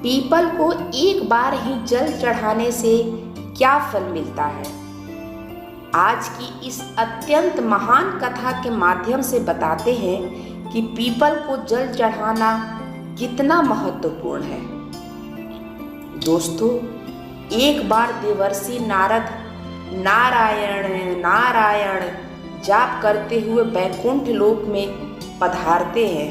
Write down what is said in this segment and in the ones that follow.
People को एक बार ही जल चढ़ाने से क्या फल मिलता है? आज की इस अत्यंत महान कथा के माध्यम से बताते हैं कि पीपल को जल चढ़ाना कितना महत्वपूर्ण है। दोस्तों, एक बार देवर्षि नारद नारायण नारायण जाप करते हुए बैकुंठ लोक में पधारते हैं।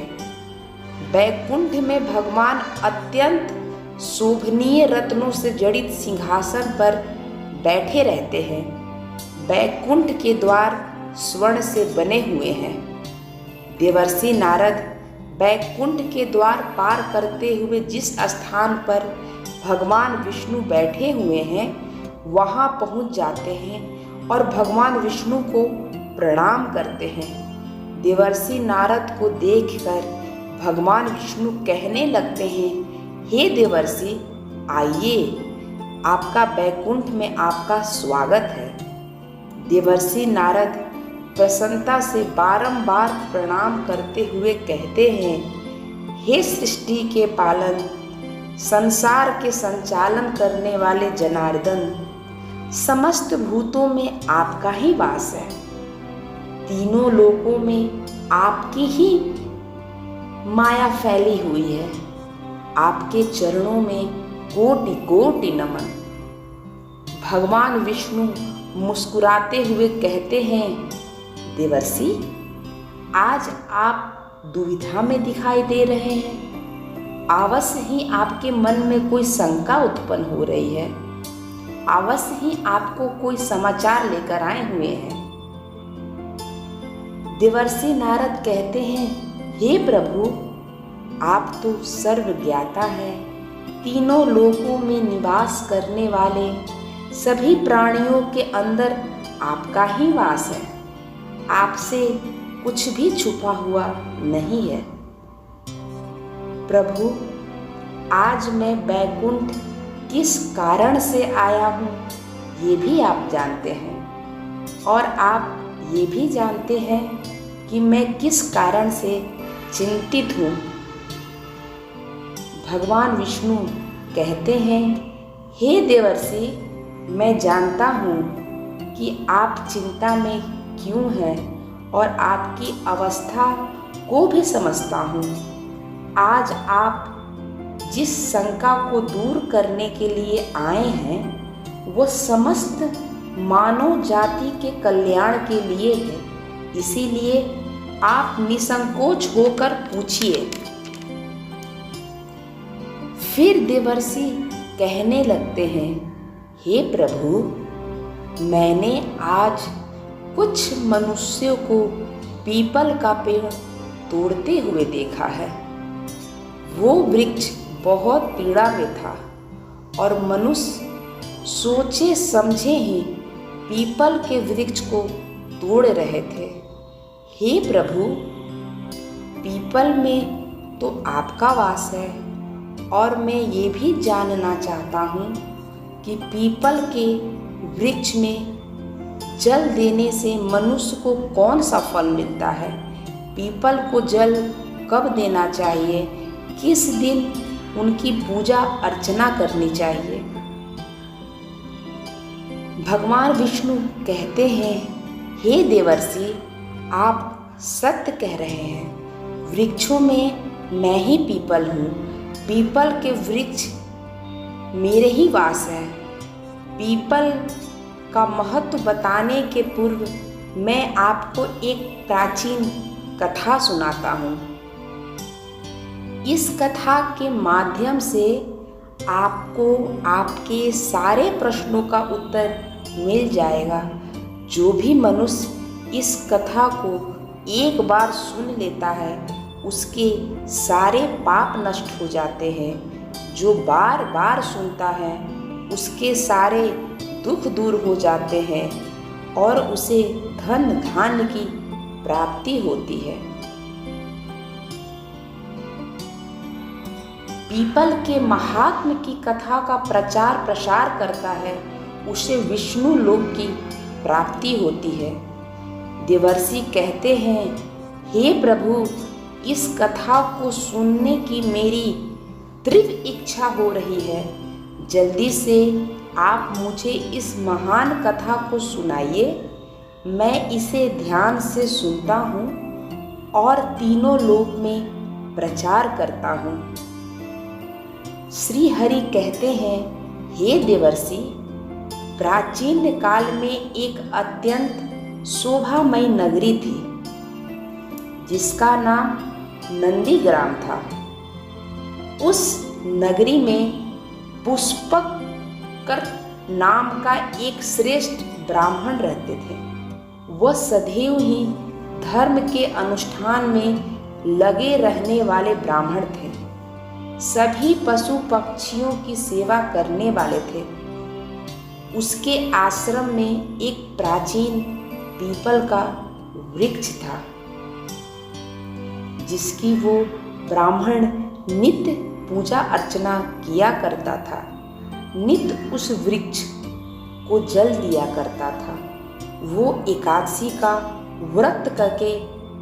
बैकुंठ में भगवान अत्यंत शोभनीय रत्नों से जड़ित सिंहासन पर बैठे रहते हैं। बैकुंठ के द्वार स्वर्ण से बने हुए हैं। देवर्षि नारद बैकुंठ के द्वार पार करते हुए जिस स्थान पर भगवान विष्णु बैठे हुए हैं वहां पहुंच जाते हैं और भगवान विष्णु को प्रणाम करते हैं। देवर्षि नारद को देखकर भगवान विष्णु कहने लगते हैं, हे देवर्षि, आइए, आपका बैकुंठ में आपका स्वागत है। देवर्षि नारद प्रसन्नता से बारंबार प्रणाम करते हुए कहते हैं, हे सृष्टि के पालन, संसार के संचालन करने वाले जनार्दन, समस्त भूतों में आपका ही वास है। तीनों लोकों में आपकी ही माया फैली हुई है। आपके चरणों में कोटि कोटि नमन। भगवान विष्णु मुस्कुराते हुए कहते हैं, देवर्षि, आज आप दुविधा में दिखाई दे रहे हैं। अवश्य ही आपके मन में कोई शंका उत्पन्न हो रही है। अवश्य ही आपको कोई समाचार लेकर आए हुए हैं। देवर्षि नारद कहते हैं, हे प्रभु, आप तो सर्वज्ञाता हैं। तीनों लोकों में निवास करने वाले सभी प्राणियों के अंदर आपका ही वास है। आपसे कुछ भी छुपा हुआ नहीं है। प्रभु, आज मैं बैकुंठ किस कारण से आया हूँ ये भी आप जानते हैं, और आप ये भी जानते हैं कि मैं किस कारण से चिंतित हूँ। भगवान विष्णु कहते हैं, हे देवर्षि, मैं जानता हूँ कि आप चिंता में क्यों हैं और आपकी अवस्था को भी समझता हूँ। आज आप जिस शंका को दूर करने के लिए आए हैं वो समस्त मानव जाति के कल्याण के लिए है। इसीलिए आप निसंकोच होकर पूछिए। फिर देवर्षि कहने लगते हैं, हे प्रभु, मैंने आज कुछ मनुष्यों को पीपल का पेड़ तोड़ते हुए देखा है। वो वृक्ष बहुत पीड़ा में था और मनुष्य सोचे समझे ही पीपल के वृक्ष को तोड़ रहे थे। हे प्रभु, पीपल में तो आपका वास है, और मैं ये भी जानना चाहता हूँ कि पीपल के वृक्ष में जल देने से मनुष्य को कौन सा फल मिलता है। पीपल को जल कब देना चाहिए, किस दिन उनकी पूजा अर्चना करनी चाहिए। भगवान विष्णु कहते हैं, हे देवर्षि, आप सत्य कह रहे हैं। वृक्षों में मैं ही पीपल हूँ। पीपल के वृक्ष मेरे ही वास है। पीपल का महत्व बताने के पूर्व मैं आपको एक प्राचीन कथा सुनाता हूँ। इस कथा के माध्यम से आपको आपके सारे प्रश्नों का उत्तर मिल जाएगा। जो भी मनुष्य इस कथा को एक बार सुन लेता है उसके सारे पाप नष्ट हो जाते हैं। जो बार बार सुनता है उसके सारे दुख दूर हो जाते हैं और उसे धन धान्य की प्राप्ति होती है। पीपल के महात्म की कथा का प्रचार प्रसार करता है उसे विष्णु लोक की प्राप्ति होती है। देवर्षि कहते हैं, हे प्रभु, इस कथा को सुनने की मेरी तीव्र इच्छा हो रही है। जल्दी से आप मुझे इस महान कथा को सुनाइए। मैं इसे ध्यान से सुनता हूँ और तीनों लोक में प्रचार करता हूँ। श्री हरि कहते हैं, हे देवर्षि, प्राचीन काल में एक अत्यंत शोभामयी नगरी थी जिसका नाम नंदीग्राम था। उस नगरी में पुष्पक नाम का एक श्रेष्ठ ब्राह्मण रहते थे। वह सदैव ही धर्म के अनुष्ठान में लगे रहने वाले ब्राह्मण थे। सभी पशु पक्षियों की सेवा करने वाले थे। उसके आश्रम में एक प्राचीन पीपल का वृक्ष था जिसकी वो ब्राह्मण नित्य पूजा अर्चना किया करता था। नित्य उस वृक्ष को जल दिया करता था। वो एकादशी का व्रत करके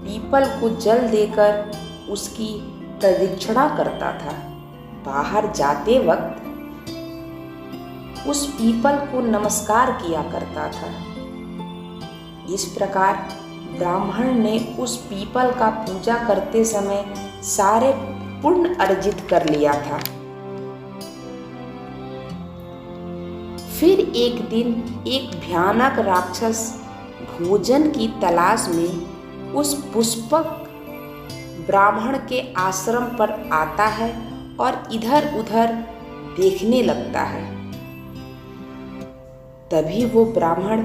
पीपल को जल देकर उसकी प्रदक्षिणा करता था। बाहर जाते वक्त उस पीपल को नमस्कार किया करता था। इस प्रकार ब्राह्मण ने उस पीपल का पूजा करते समय सारे पुण्य अर्जित कर लिया था। फिर एक दिन एक भयानक राक्षस भोजन की तलाश में उस पुष्पक ब्राह्मण के आश्रम पर आता है और इधर उधर देखने लगता है। तभी वो ब्राह्मण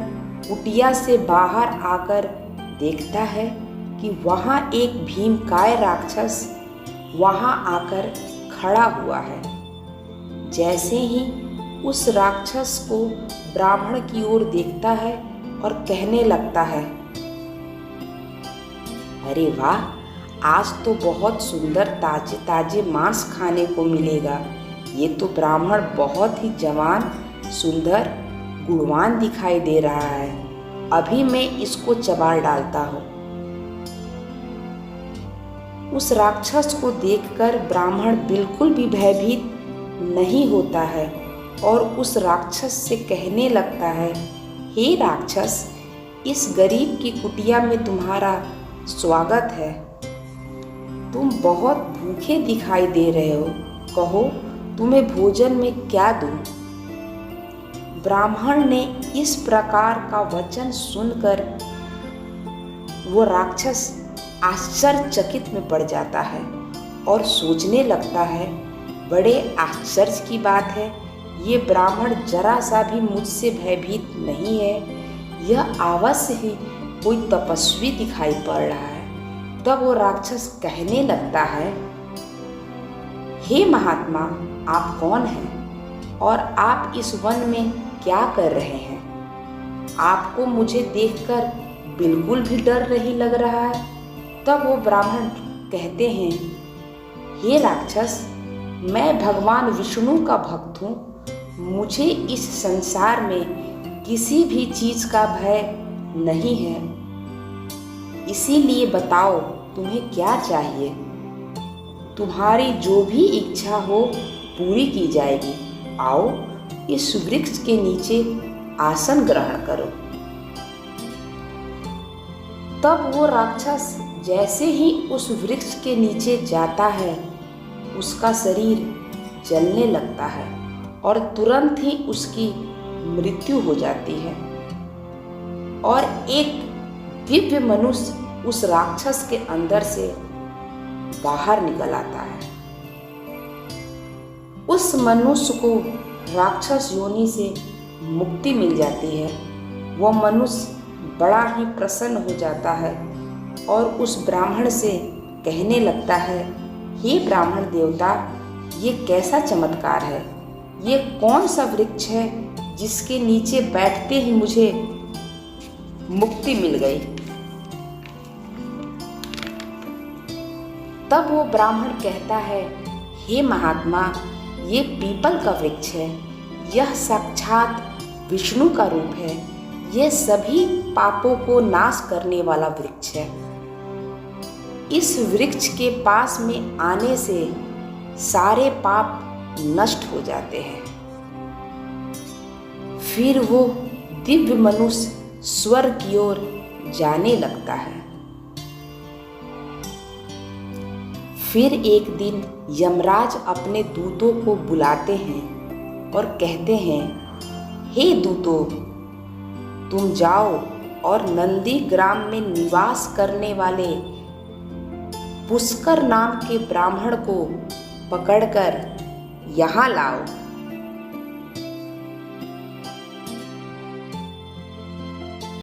कुटिया से बाहर आकर देखता है कि वहाँ एक भीमकाय राक्षस वहाँ आकर खड़ा हुआ है। जैसे ही उस राक्षस को ब्राह्मण की ओर देखता है और कहने लगता है, अरे वाह, आज तो बहुत सुंदर ताजे ताजे मांस खाने को मिलेगा। ये तो ब्राह्मण बहुत ही जवान, सुंदर, गुणवान दिखाई दे रहा है। अभी मैं इसको चबाड़ डालता हूँ। उस राक्षस को देखकर ब्राह्मण बिल्कुल भी भयभीत नहीं होता है और उस राक्षस से कहने लगता है, हे राक्षस, इस गरीब की कुटिया में तुम्हारा स्वागत है। तुम बहुत भूखे दिखाई दे रहे हो। कहो, तुम्हें भोजन में क्या दूं? ब्राह्मण ने इस प्रकार का वचन सुनकर वो राक्षस आश्चर्यचकित में पड़ जाता है और सोचने लगता है, बड़े आश्चर्य की बात है, ये ब्राह्मण जरा सा भी मुझसे भयभीत नहीं है। यह अवश्य ही कोई तपस्वी दिखाई पड़ रहा है। तब वो राक्षस कहने लगता है, हे महात्मा, आप कौन हैं और आप इस वन में क्या कर रहे हैं? आपको मुझे देखकर बिल्कुल भी डर नहीं लग रहा है। तब वो ब्राह्मण कहते हैं, हे राक्षस, मैं भगवान विष्णु का भक्त हूँ। मुझे इस संसार में किसी भी चीज़ का भय नहीं है। इसीलिए बताओ, तुम्हें क्या चाहिए? तुम्हारी जो भी इच्छा हो पूरी की जाएगी। आओ, इस वृक्ष के नीचे आसन ग्रहण करो। तब वो राक्षस जैसे ही उस वृक्ष के नीचे जाता है, उसका शरीर जलने लगता है और तुरंत ही उसकी मृत्यु हो जाती है और एक दिव्य मनुष्य उस राक्षस के अंदर से बाहर निकल आता है। उस मनुष्य को राक्षस योनि से मुक्ति मिल जाती है। वह मनुष्य बड़ा ही प्रसन्न हो जाता है और उस ब्राह्मण से कहने लगता है, हे ब्राह्मण देवता, ये कैसा चमत्कार है? ये कौन सा वृक्ष है जिसके नीचे बैठते ही मुझे मुक्ति मिल गई? तब वो ब्राह्मण कहता है, हे महात्मा, ये पीपल का वृक्ष है। यह साक्षात विष्णु का रूप है। यह सभी पापों को नाश करने वाला वृक्ष है। इस वृक्ष के पास में आने से सारे पाप नष्ट हो जाते हैं। फिर वो दिव्य मनुष्य स्वर्ग की ओर जाने लगता है। फिर एक दिन यमराज अपने दूतों को बुलाते हैं और कहते हैं, हे दूतों, तुम जाओ और नंदी ग्राम में निवास करने वाले पुष्कर नाम के ब्राह्मण को पकड़कर यहाँ लाओ।